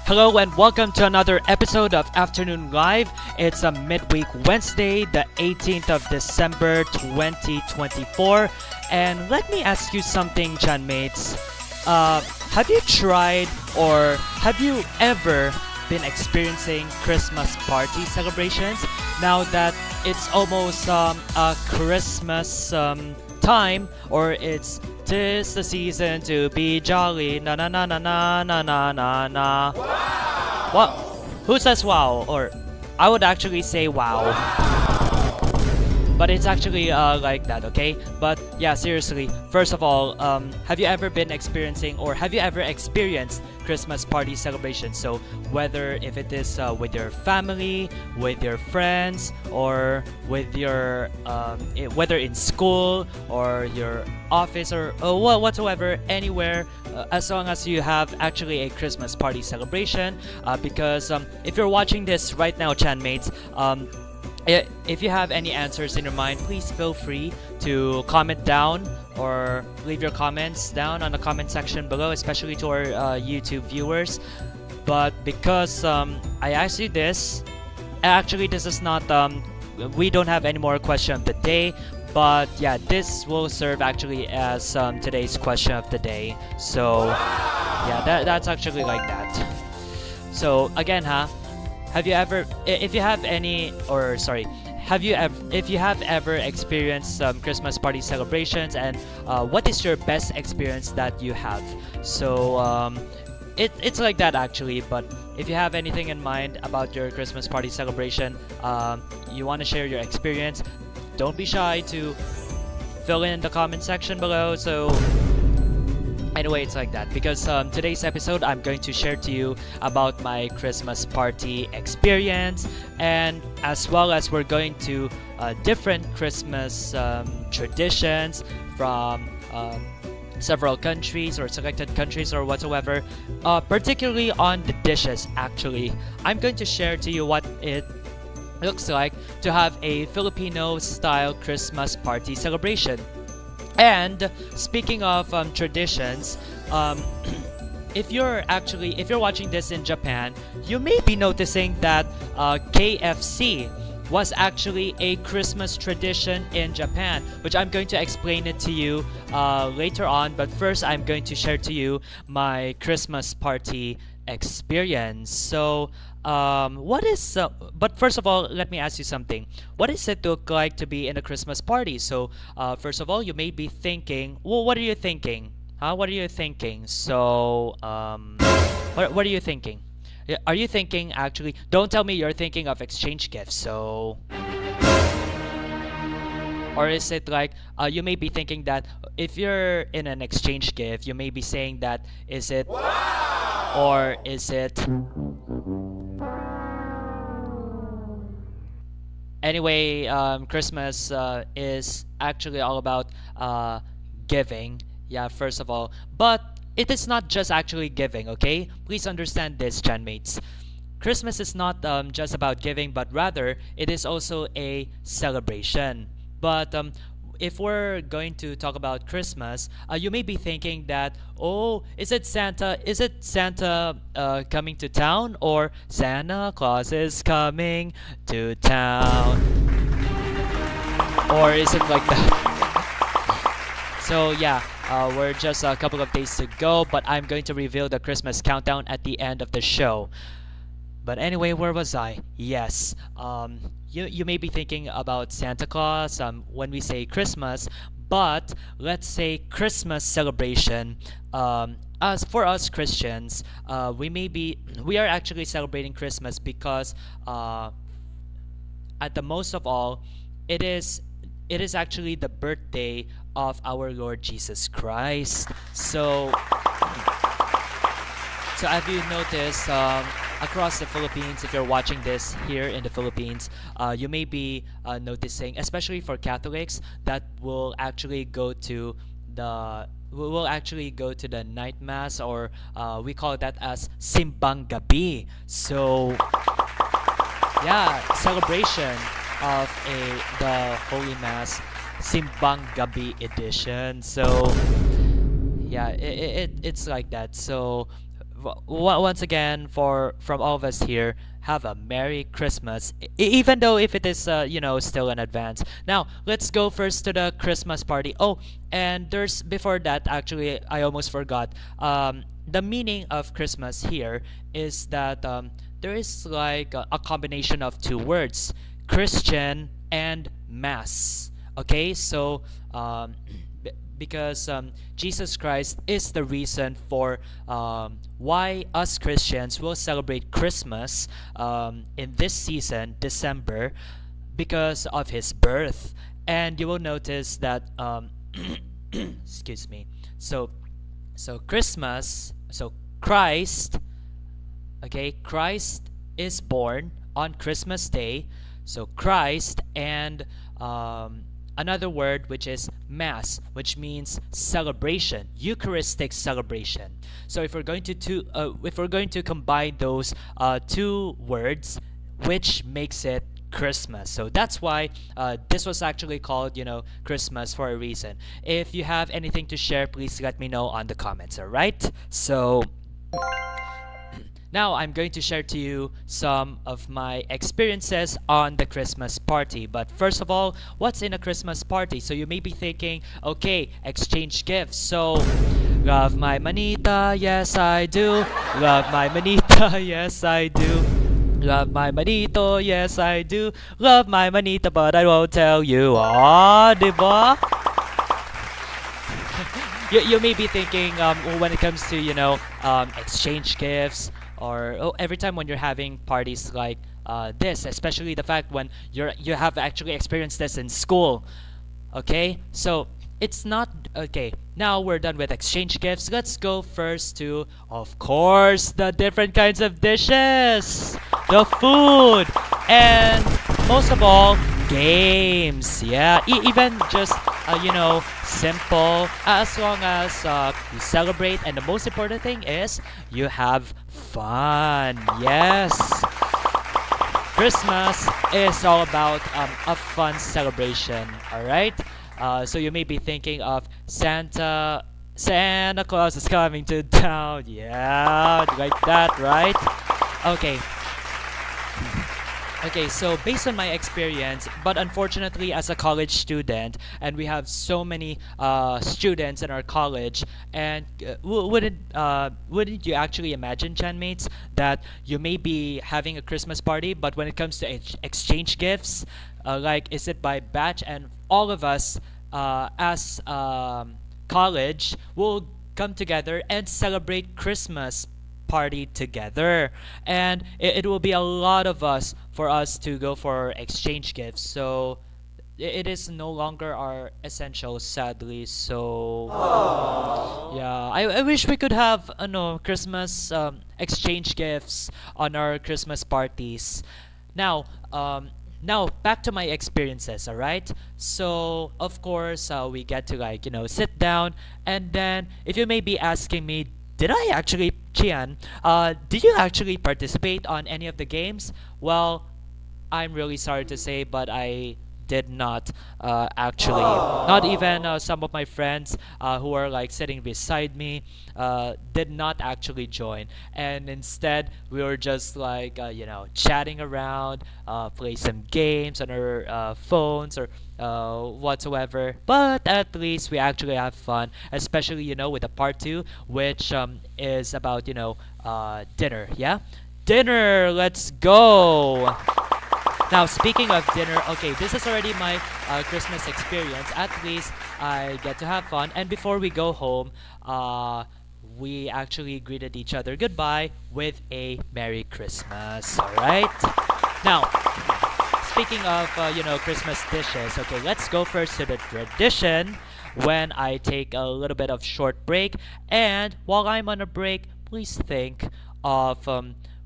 Hello and welcome to another episode of Afternoon Live. It's a midweek Wednesday, the 18th of December 2024. And let me ask you something, Chanmates. Have you tried or have you ever been experiencing Christmas party celebrations? Now that it's almost a Christmas time, or it's "'Tis the season to be jolly, na na na na na na na na na." What? Who says wow? Or I would actually say wow. But it's actually like that, okay? But yeah, seriously. First of all, have you ever been experiencing or have you ever experienced Christmas party celebrations? So whether if it is with your family, with your friends, or with your whether in school or your office or whatsoever, anywhere, as long as you have actually a Christmas party celebration. Because if you're watching this right now, Chanmates, if you have any answers in your mind, please feel free to comment down or leave your comments down on the comment section below, especially to our YouTube viewers. But because I asked you this, actually this is not, we don't have any more question of the day, but yeah, this will serve actually as today's question of the day. So yeah, that's actually like that. So again, have you ever, if you have any, or sorry, have you ever, if you have ever experienced some Christmas party celebrations, and what is your best experience that you have? So it's like that actually. But if you have anything in mind about your Christmas party celebration, you want to share your experience, don't be shy to fill in the comment section below. So anyway, it's like that because today's episode I'm going to share to you about my Christmas party experience, and as well as we're going to different Christmas traditions from several countries or selected countries or whatsoever, particularly on the dishes. Actually, I'm going to share to you what it looks like to have a Filipino style Christmas party celebration. And speaking of traditions, if you're watching this in Japan, you may be noticing that KFC was actually a Christmas tradition in Japan, which I'm going to explain it to you later on. But first, I'm going to share to you my Christmas party experience. So but first of all, let me ask you something. What does it look like to be in a Christmas party? So first of all, you may be thinking, well, what are you thinking? What are you thinking? So what are you thinking? Are you thinking actually, don't tell me you're thinking of exchange gifts. So, or is it like you may be thinking that if you're in an exchange gift, you may be saying that, is it, or is it, anyway, Christmas is actually all about giving. Yeah, first of all. But it is not just actually giving, okay? Please understand this, Chanmates. Christmas is not just about giving, but rather it is also a celebration. But if we're going to talk about Christmas, you may be thinking that, oh, is it Santa coming to town, or Santa Claus is coming to town, or is it like that? So yeah, we're just a couple of days to go, but I'm going to reveal the Christmas countdown at the end of the show. But anyway, where was I? Yes, you may be thinking about Santa Claus when we say Christmas, but let's say Christmas celebration. As for us Christians, we are actually celebrating Christmas because at the most of all, it is actually the birthday of our Lord Jesus Christ. So have you noticed across the Philippines, if you're watching this here in the Philippines, you may be noticing, especially for Catholics, that will actually go to the night mass, or we call that as Simbang Gabi. So yeah, celebration of the Holy Mass, Simbang Gabi edition. So yeah, it's like that. So once again, for from all of us here, have a Merry Christmas, even though if it is still in advance. Now let's go first to the Christmas party. Oh, and there's before that, actually I almost forgot. The meaning of Christmas here is that there is like a combination of two words, Christian and Mass. Okay, so because Jesus Christ is the reason for why us Christians will celebrate Christmas in this season, December, because of his birth. And you will notice that, excuse me. So, Christmas, so Christ, okay, Christ is born on Christmas Day. So Christ and another word which is Mass, which means celebration, Eucharistic celebration. So if we're going to combine those two words, which makes it Christmas. So that's why this was actually called, Christmas for a reason. If you have anything to share, please let me know on the comments. All right. So now I'm going to share to you some of my experiences on the Christmas party. But first of all, what's in a Christmas party? So you may be thinking, okay, exchange gifts. So, love my manita, yes I do. Love my manita, yes I do. Love my manito, yes I do. Love my manita, but I won't tell you. Ah, diba? You may be thinking, when it comes to exchange gifts, or every time when you're having parties like this, especially the fact when you have actually experienced this in school. Okay, so it's not okay. Now we're done with exchange gifts. Let's go first to, of course, the different kinds of dishes, the food, and most of all, games. Yeah, even just simple, as long as you celebrate, and the most important thing is you have fun. Yes, Christmas is all about a fun celebration. All right. So you may be thinking of Santa Claus is coming to town. Yeah, like that, right? Okay. Okay, so based on my experience, but unfortunately as a college student, and we have so many students in our college, and wouldn't you actually imagine, Chanmates, that you may be having a Christmas party, but when it comes to exchange gifts, like is it by batch, and all of us as college will come together and celebrate Christmas party together, and it will be a lot of us for us to go for exchange gifts. So it is no longer our essential, sadly. So yeah, I wish we could have Christmas exchange gifts on our Christmas parties. Now now back to my experiences. All right, so of course we get to sit down, and then if you may be asking me, did I actually, Chian, did you actually participate on any of the games? Well, I'm really sorry to say, but I did not actually. Not even some of my friends who are like sitting beside me did not actually join. And instead, we were just like, chatting around, play some games on our phones or whatsoever. But at least we actually have fun, especially, with the part two, which is about, dinner. Yeah? Dinner! Let's go! Now, speaking of dinner, okay, this is already my Christmas experience. At least I get to have fun. And before we go home, we actually greeted each other goodbye with a Merry Christmas. All right? Now, speaking of, Christmas dishes, okay, let's go first to the tradition when I take a little bit of short break. And while I'm on a break, please think of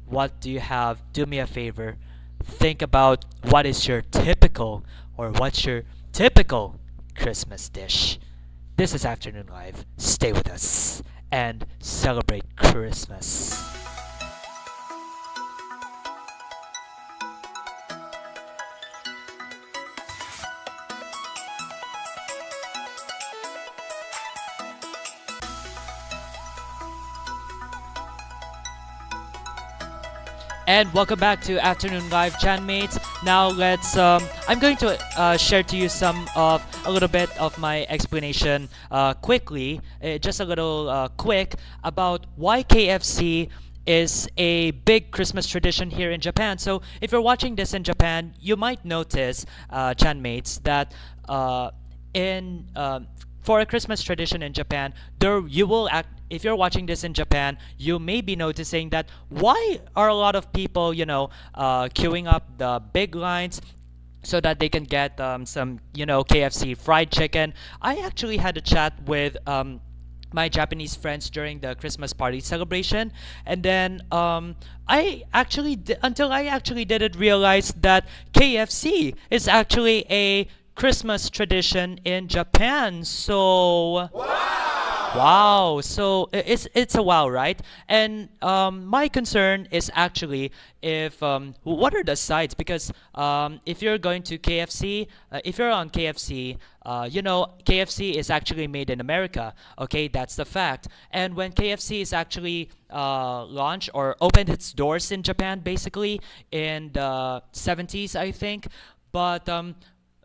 what do you have. Do me a favor. Think about what is your typical or what's your typical Christmas dish. This is Afternoon Live. Stay with us and celebrate Christmas. And welcome back to Afternoon Live, Chan mates. Now let's. I'm going to share to you some of a little bit of my explanation quickly, just a little quick about why KFC is a big Christmas tradition here in Japan. So if you're watching this in Japan, you might notice, Chan mates, that in for a Christmas tradition in Japan, there you will act. If you're watching this in Japan, you may be noticing that why are a lot of people, queuing up the big lines so that they can get some, KFC fried chicken. I actually had a chat with my Japanese friends during the Christmas party celebration, and then until I actually didn't realize that KFC is actually a Christmas tradition in Japan. So wow. So it's a wow, right? And my concern is actually if what are the sides? Because if you're going to KFC, if you're on KFC, KFC is actually made in America. Okay, that's the fact. And when KFC is actually launched or opened its doors in Japan, basically in the 70s, I think. But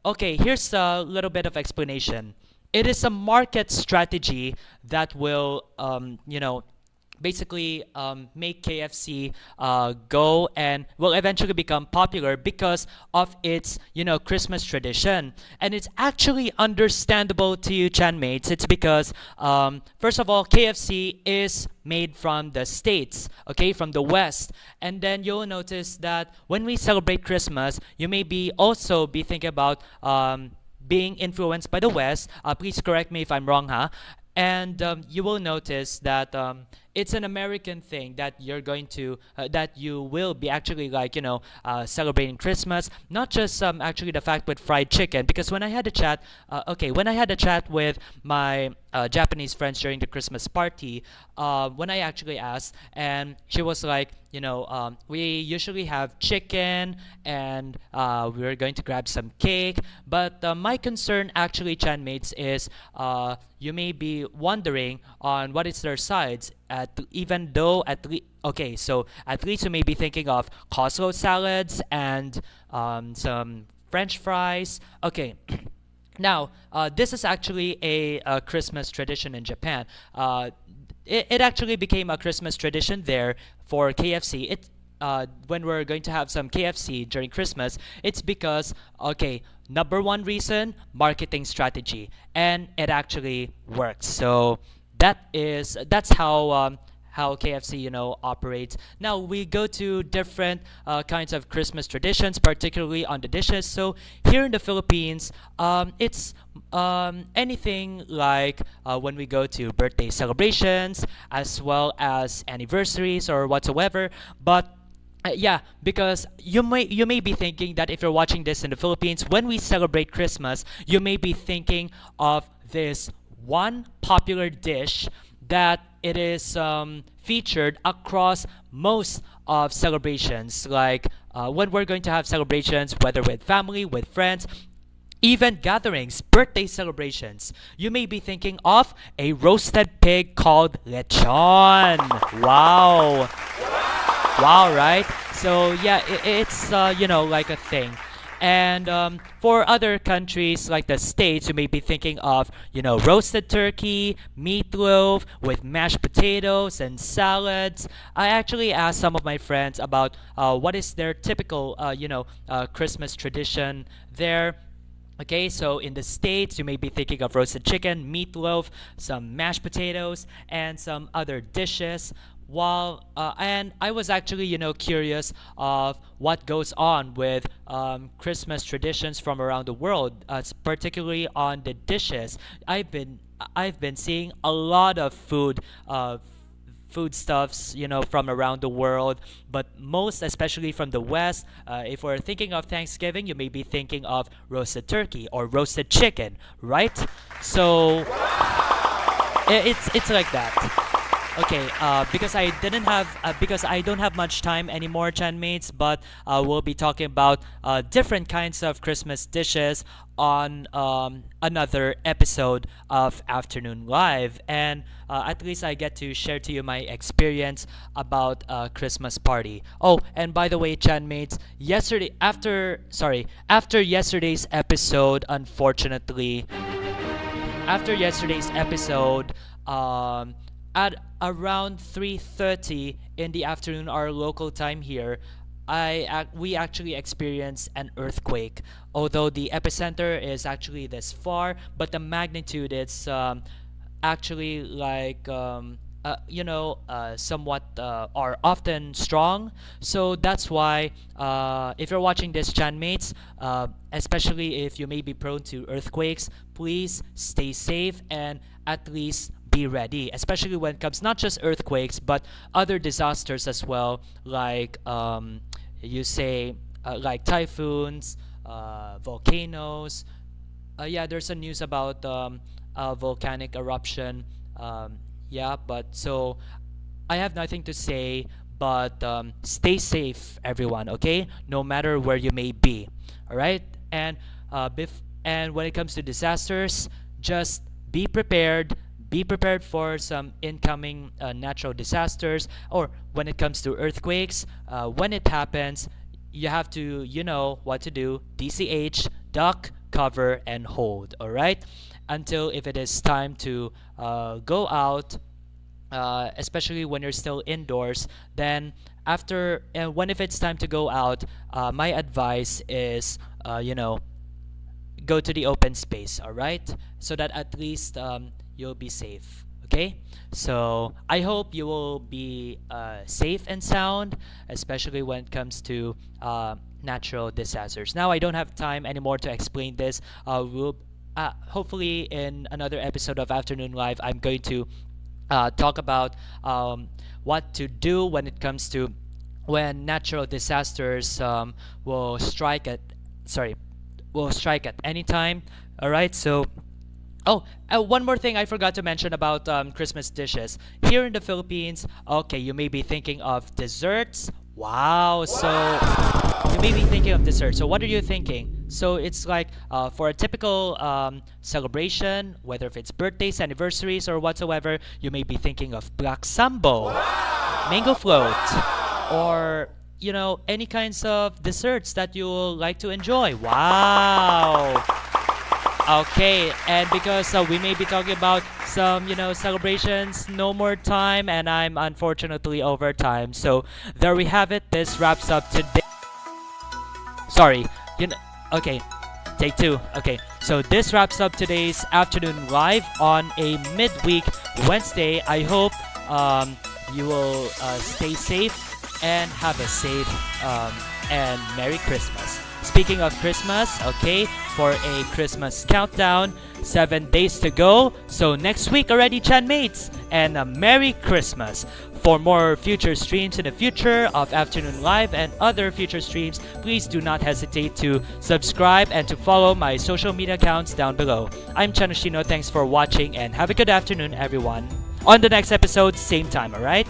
okay, here's a little bit of explanation. It is a market strategy that will, basically make KFC go and will eventually become popular because of its, Christmas tradition. And it's actually understandable to you, Chan mates. It's because, first of all, KFC is made from the States, okay, from the West. And then you'll notice that when we celebrate Christmas, you may be also be thinking about being influenced by the West. Please correct me if I'm wrong, huh? And you will notice that it's an American thing that you're going to that you will be actually celebrating Christmas. Not just actually the fact with fried chicken, because when I had a chat, when I had a chat with my Japanese friends during the Christmas party, when I actually asked, and she was like, we usually have chicken, and we were going to grab some cake. But my concern actually, Chan mates, is you may be wondering on what is their sides. Even though so at least you may be thinking of Costco salads and some French fries. Okay. Now, this is actually a Christmas tradition in Japan. It actually became a Christmas tradition there for KFC. When we're going to have some KFC during Christmas, it's because, number one reason, marketing strategy, and it actually works. So that's how KFC operates. Now we go to different kinds of Christmas traditions, particularly on the dishes. So here in the Philippines, it's anything like when we go to birthday celebrations as well as anniversaries or whatsoever. But yeah, because you may be thinking that if you're watching this in the Philippines, when we celebrate Christmas, you may be thinking of this one popular dish that it is featured across most of celebrations, like when we're going to have celebrations, whether with family, with friends, even gatherings, birthday celebrations. You may be thinking of a roasted pig called lechon. Wow. Wow, right? So yeah, it's like a thing. And for other countries like the States, you may be thinking of, roasted turkey, meatloaf with mashed potatoes and salads. I actually asked some of my friends about what is their typical, Christmas tradition there. Okay, so in the States, you may be thinking of roasted chicken, meatloaf, some mashed potatoes, and some other dishes. And I was actually, curious of what goes on with Christmas traditions from around the world, particularly on the dishes. I've been seeing a lot of foodstuffs, from around the world, but most especially from the West. If we're thinking of Thanksgiving, you may be thinking of roasted turkey or roasted chicken, right? So it's like that. Okay, because I don't have much time anymore, Chanmates, but we'll be talking about different kinds of Christmas dishes on another episode of Afternoon Live, and at least I get to share to you my experience about Christmas party. Oh, and by the way, Chanmates, after yesterday's episode, unfortunately, after yesterday's episode, at around 3:30 in the afternoon, our local time here, we actually experienced an earthquake. Although the epicenter is actually this far, but the magnitude is actually like somewhat are often strong. So that's why if you're watching this, Chanmates, especially if you may be prone to earthquakes, please stay safe and at least be ready, especially when it comes not just earthquakes but other disasters as well, like like typhoons, volcanoes. Yeah, there's a news about volcanic eruption. Yeah, but so I have nothing to say, but stay safe, everyone. Okay, no matter where you may be. All right, and and when it comes to disasters, just be prepared. Be prepared for some incoming natural disasters, or when it comes to earthquakes. When it happens, you have to, you know what to do. DCH, duck, cover, and hold. All right, until if it is time to go out, especially when you're still indoors. Then after, and when if it's time to go out, my advice is, go to the open space. All right, so that at least you'll be safe. Okay, so I hope you will be safe and sound, especially when it comes to natural disasters. Now I don't have time anymore to explain this. We'll hopefully in another episode of Afternoon Live, I'm going to talk about what to do when it comes to when natural disasters will strike at any time. All right, so oh, one more thing I forgot to mention about Christmas dishes. Here in the Philippines, okay, you may be thinking of desserts. Wow, so you may be thinking of desserts. So what are you thinking? So it's like for a typical celebration, whether if it's birthdays, anniversaries, or whatsoever, you may be thinking of black sambo, mango float, or any kinds of desserts that you like to enjoy. Wow. Okay, and because we may be talking about some, celebrations, no more time, and I'm unfortunately over time. So there we have it. This wraps up today. Sorry, okay, take two. Okay, so this wraps up today's Afternoon Live on a midweek Wednesday. I hope you will stay safe and have a safe and Merry Christmas. Speaking of Christmas, okay, for a Christmas countdown, 7 days to go. So next week already, Chanmates, and a Merry Christmas. For more future streams in the future of Afternoon Live and other future streams, please do not hesitate to subscribe and to follow my social media accounts down below. I'm Chanushino. Thanks for watching and have a good afternoon, everyone. On the next episode, same time, alright?